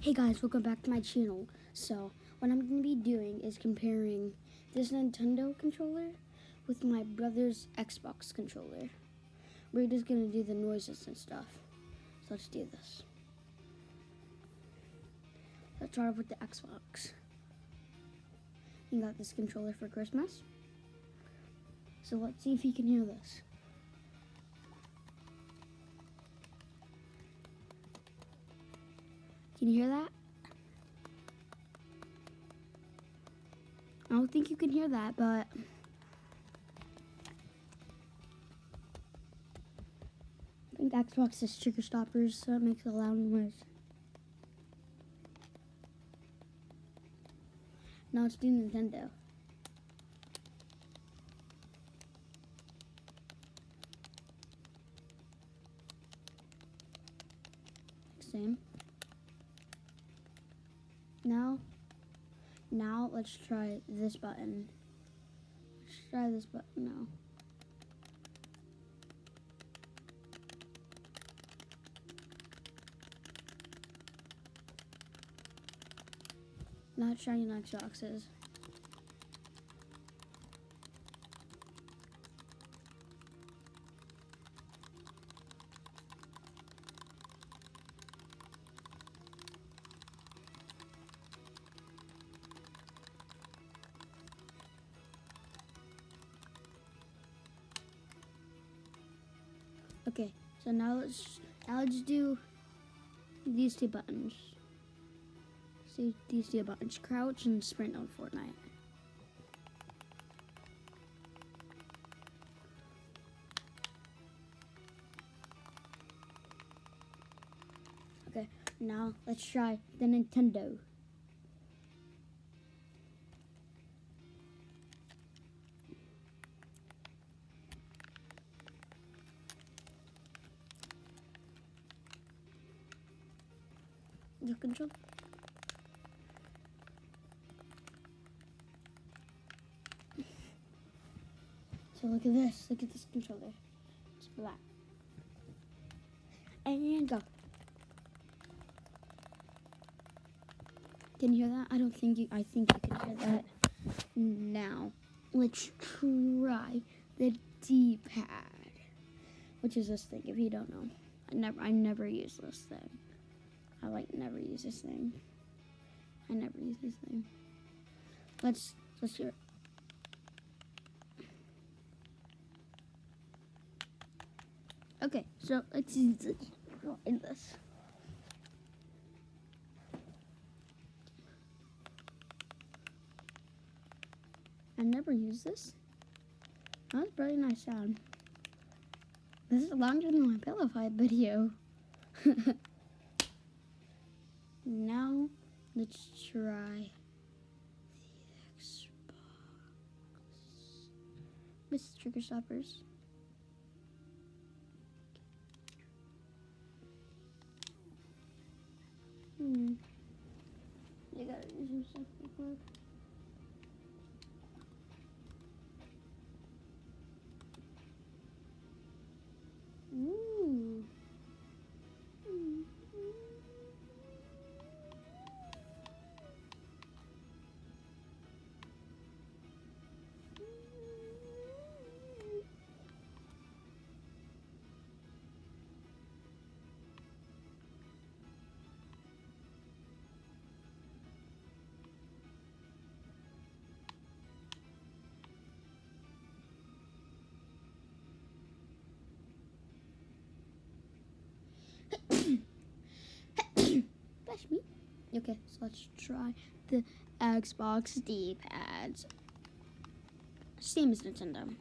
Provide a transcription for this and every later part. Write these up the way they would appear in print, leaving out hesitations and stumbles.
Hey guys, welcome back to my channel. So, what I'm going to be doing is comparing this Nintendo controller with my brother's Xbox controller. We're just going to do the noises and stuff. So let's do this. Let's start off with the Xbox. You got this controller for Christmas. So let's see if you can hear this. Can you hear that? I don't think you can hear that, but I think Xbox has trigger stoppers, so it makes a loud noise. Now let's do Nintendo. Same. Now let's try this button. Let's try this button now. Not shiny Xboxes. Okay, so now let's do these two buttons. See these two buttons, crouch and sprint on Fortnite. Okay, now let's try the Nintendo. The control. So look at this. Look at this controller. It's black. And go. Can you hear that? I think you can hear that. Now, let's try the D-pad, which is this thing. If you don't know, I never use this thing. I never use this thing. I never use this thing. Let's hear it. Okay, so let's use this. In this. I never use this. That was a really nice sound. This is longer than my pillow fight video. Now, let's try the Xbox with trigger stoppers. You gotta do some stuff before. Ooh. Bless me. Okay, so let's try the Xbox D-pads. Same as Nintendo.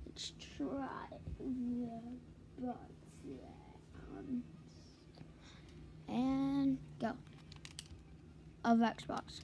Let's try the buttons. And go. Of Xbox.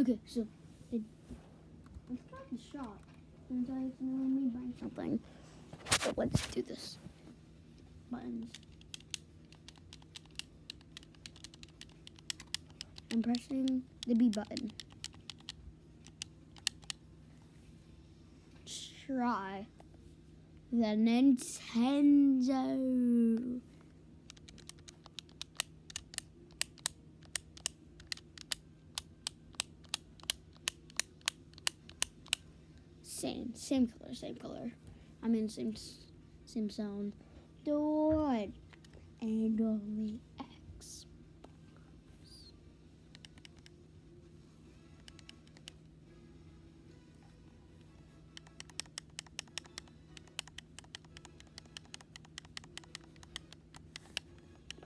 Okay, so let's try the shop. And I accidentally me buying something. So let's do this. Buttons. I'm pressing the B button. Try the Nintendo. Same color. I'm in same zone. The one and only X.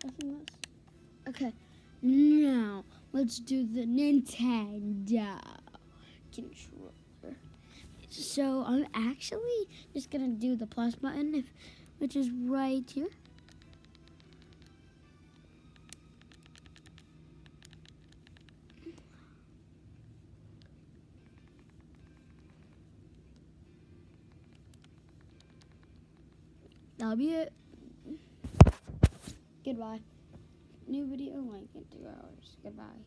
Pressing this. Okay, now let's do the Nintendo controller. So I'm actually just gonna do the plus button, which is right here. That'll be it. Goodbye. New video like in 2 hours. Goodbye.